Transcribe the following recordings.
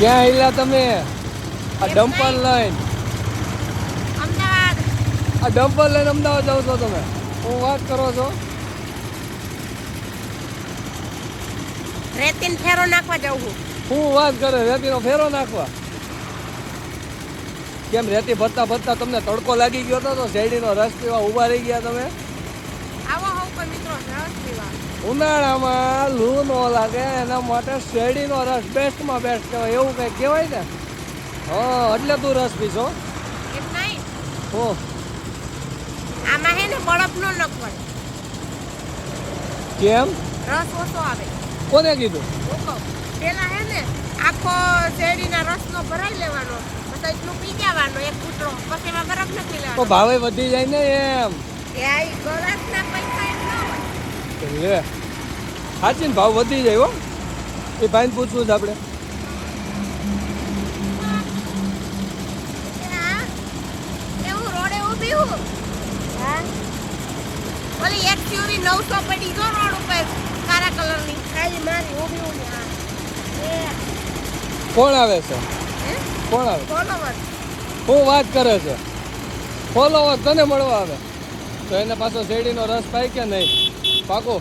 ક્યાં હિલા તમે? આ ડમ્પર લઈને અમદાવાદ. આ ડમ્પર લઈને અમદાવાદ જાવ છો તમે? હું વાત કરો છો? રેતીન ફેરો નાખવા જાઉં છું. હું વાત કરે રેતીનો ફેરો નાખવા? કેમ રેતી ભરતા ભરતા તમને તડકો લાગી ગયો હતો તો શેરડીનો રસ પીવા ઊભા રહી ગયા તમે? આવો હોવ કોઈ મિત્રો રસ પીવા. ઉનાળામાં લૂ ન લાગે એના માટે શેરડીનો રસ બેસ્ટમાં બેસ્ટ કહેવાય, એવું કંઈક કહેવાય ને? હા, એટલે તું રસ પીશો? એમ નહીં, હો આમાં હે ને બળફ નો નખવાય. કેમ? રસ ઓછો આવે. કોને કીધું? ઓકો પેલા હે ને આખો શેરડીના રસનો ભરાઈ લેવાનો, પછી એટલું પી જવાનો એક કૂટરો, પછી એમાં બરફ નાખી તો લેવાનો. ભાવે વધી જાય ને એમ. એ આ ગળાના પૈસા એમ ન હોય. લે સાચી ને ભાવ વધી જાય હો. એ ભાઈને પૂછવું છે આપણે. હા, એવું રોડે ઊભી હું. હા, ઓલી એક ટ્યુરી 900 પડી જો રોડ ઉપર કાળા કલરની ખાલી મારી ઊભી ઊભી. હા એ કોણ આવે છે? હે કોણ આવે? ફોલોવર. શું વાત કરે છે? ફોલોવર તને મળવા આવે તો એને પાછો શેરડીનો રસ પાય કે નહીં? પાકો.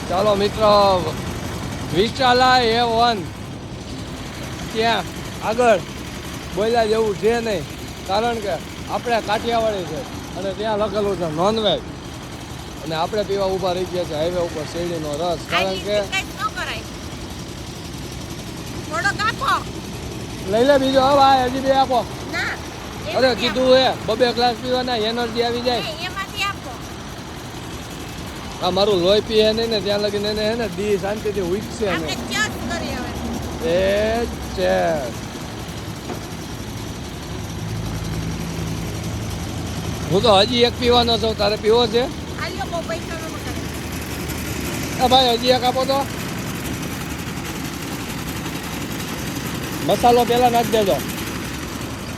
ચાલો મિત્રો, વિશાલા A1 ત્યાં આગળ બોલ્યા જેવું છે નહીં, કારણ કે આપણે કાઠિયાવાડી છે અને ત્યાં લખેલું છે નોનવેજ, અને આપણે પીવા ઊભા રહી ગયા છે હાઈવે ઉપર શેરડીનો રસ, કારણ કે લઈ લે બીજો. હવે આ હજી બે આપો. અરે કીધું હે બબે ગ્લાસ પીવાના, એનર્જી આવી જાય. આ મારું લોહી પીએ નહીં ને ત્યાં લગીને એને હે ને દી શાંતિથી ઉઠશે ને. એ છે હું તો હજી એક પીવાનો છું. તારે પીવો છે? ભાઈ હજી એક આપો તો. મસાલો પેલા નાખી દેજો.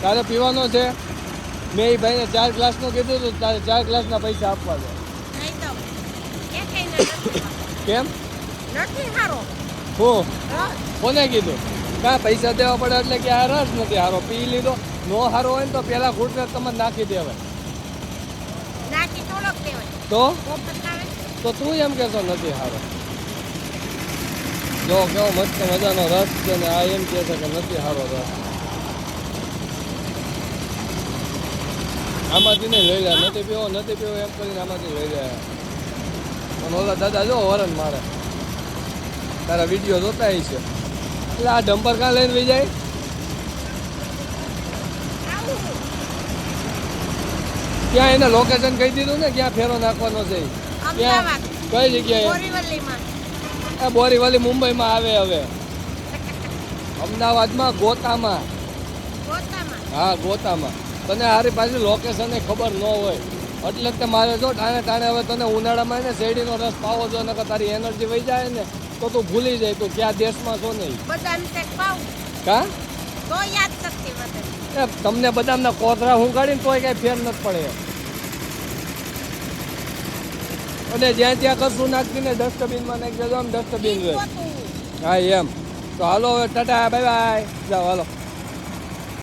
તારે પીવાનો છે? મેં એ ભાઈને 4 ગ્લાસનું કીધું હતું, તારે 4 ગ્લાસના પૈસા આપવા છે. કેમ? હું કોને કીધું? કાં પૈસા દેવા પડે એટલે કે આ રસ નથી હારો, પી લીધો. નો હારો હોય ને તો પેલા ઘૂંટને તમને નાખી દેવાય. તો તું એમ કહેશો નથી હારો? જો કેવો મસ્ત મજાનો રસ છે ને આ એમ કહે છે કે નથી હારો રસ. આમાંથી નહીં લઈ લે, નથી પીવો એમ કરીને આમાંથી લઈ લે. પણ ઓલા દાદા જો વરણ મારે, તારા વિડીયો જોતા છે એટલે આ ડમ્પર કાં લઈને વહી જાય? ત્યાં એને લોકેશન કહી દીધું ને ક્યાં ફેરો નાખવાનો છે? ક્યાં? કઈ જગ્યાએ? બોરીવલી મુંબઈમાં આવે હવે. અમદાવાદમાં ગોતામાં. હા ગોતામાં. તને હારી પાછી લોકેશન ખબર ન હોય એટલે જ મારે જો ટાણે હવે તને ઉનાળામાં ને શેરડીનો રસ પાવો જો, નકર તારી એનર્જી વહી જાય ને તો તું ભૂલી જાય તું ક્યાં દેશમાં છો નહીં. કા એ તમને બદામના કોથળા હું કાઢીને તોય કઈ ફેર નથી પડે. અને જ્યાં ત્યાં કશું નાખીને ડસ્ટબિનમાં નાખી દેજો. આમ ડસ્ટબિન રહે. હા એમ. તો હાલો હવે ટાટા બાય બાય. જાઓ હાલો.